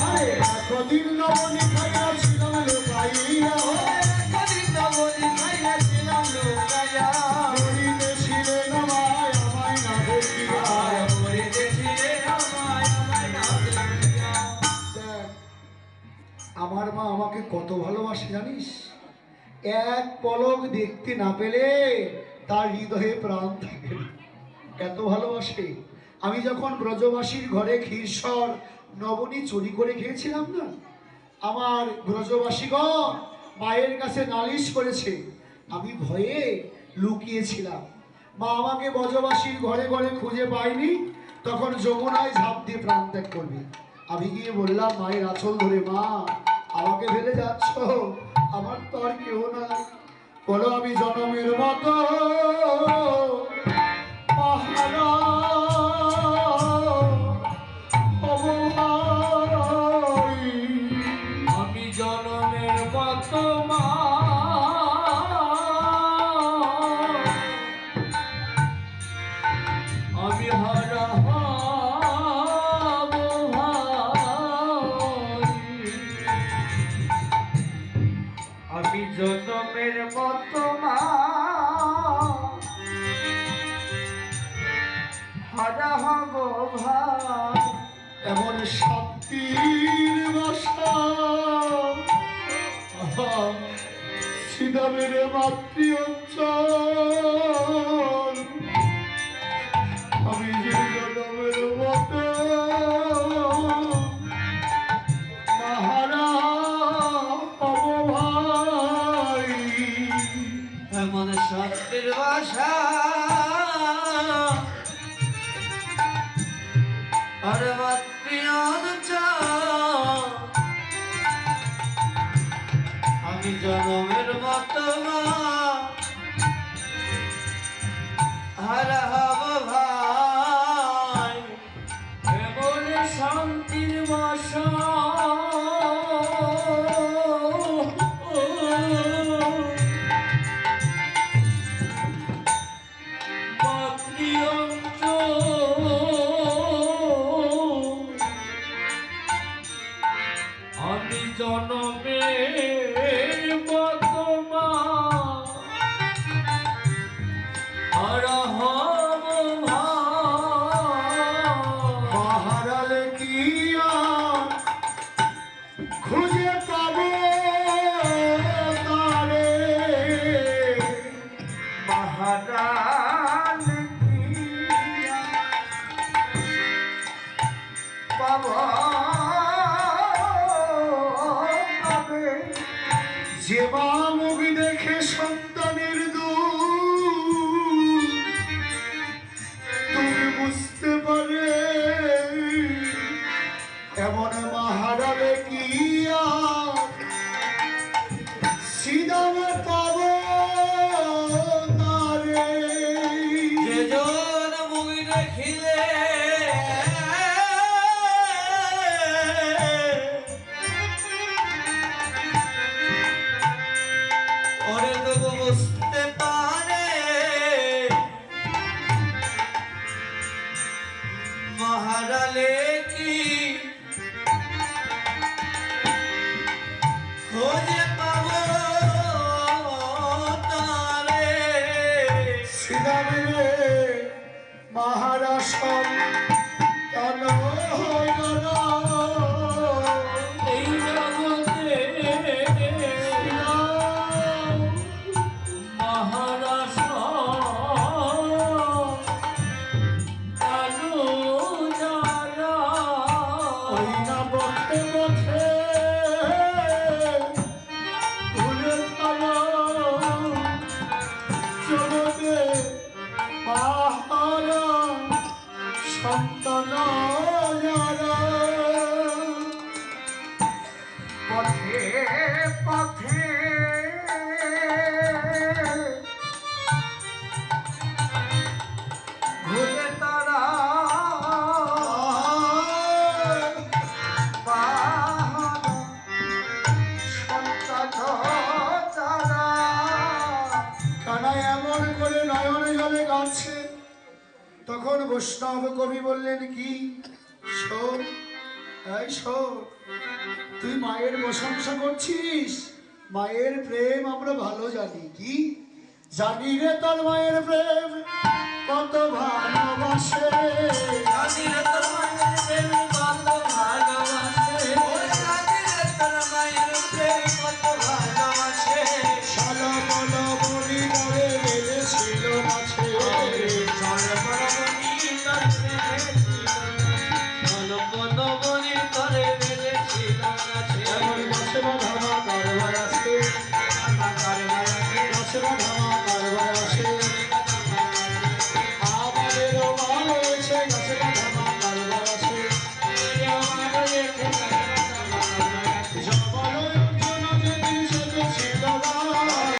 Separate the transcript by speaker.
Speaker 1: আরে কদিন নবনী খাইয়া ছিলাম লোকাইয়া,
Speaker 2: কদিন নবনী খাইয়া ছিলাম লোকাইয়া,
Speaker 1: মরিতে ছিলেন আমায় আমায় না দেখিয়া,
Speaker 2: মরিতে ছিলেন আমায় আমায় না দেখিয়া।
Speaker 1: দেখ, আমার মা আমাকে কত ভালোবাসে জানিস? এক পলক দেখতে না পেলে তার হৃদয়ে প্রাণ থাকে না, এত ভালোবাসে। আমি যখন ব্রজবাসীর ঘরে ক্ষীরসর নবনী চুরি করে খেয়েছিলাম না, আমার ব্রজবাসীগণ মায়ের কাছে নালিশ করেছে, আমি ভয়ে লুকিয়েছিলাম। মা আমাকে ব্রজবাসীর ঘরে ঘরে খুঁজে পায়নি, তখন যমুনায় ঝাঁপ দিয়ে প্রাণ ত্যাগ করবে। আমি গিয়ে বললাম মায়ের আঁচল ধরে, মা আমাকে ফেলে যাচ্ছ, আমার তো আর কেউ নাই। বলো আমি জনমের মতো মহারা
Speaker 2: আমি জনমের মতো মা, আমি হারা হব ভাই। আমি জনমের মতো মা, হারা হব ভাই।
Speaker 1: এমন শান্তির বাসা শ্রীরামের মাতৃ অঞ্চল, আমি যে জনমের মতো মাহারা হব ভাই।
Speaker 2: এমন শান্তির বাসা আর আমি জনমের মতো হারা হব ভাই। এমন শান্তির বাসা আমি জনমের মতো মা, হারা হব ভাই।
Speaker 1: মাহারালে কি আর খুঁজে পাবো তারে,
Speaker 2: মহারাজ বাবা
Speaker 1: যে মা মুখ দেখে সন্তানের দুঃখ তুমি বুঝতে পারে, এমন মা হারালে কি আর সিদামে পাবো তারে।
Speaker 2: যেজন মুখ দেখিলে ওরে তবু বুঝতে পারে, মহারালে কি খোঁজে পাবো তারে।
Speaker 1: সিদামে মাহারা সন্তান হইল না,
Speaker 2: এই জগতে মহারাজ কানু যারা
Speaker 1: ওই না পথে পথে ভুলে থালো জগতে পাহারা সন্তান যারা। পথে পথে
Speaker 2: ঘুরে তারা
Speaker 1: কানাই এমন করে নয়নে জলে কাঁদছে। তখন বৈষ্ণব কবি বললেন কি, শোন এই শোন, তুই মায়ের প্রশংসা করছিস, মায়ের প্রেম আমরা ভালো জানি। কি জানি রে তোর মায়ের প্রেম কত ভালোবাসে।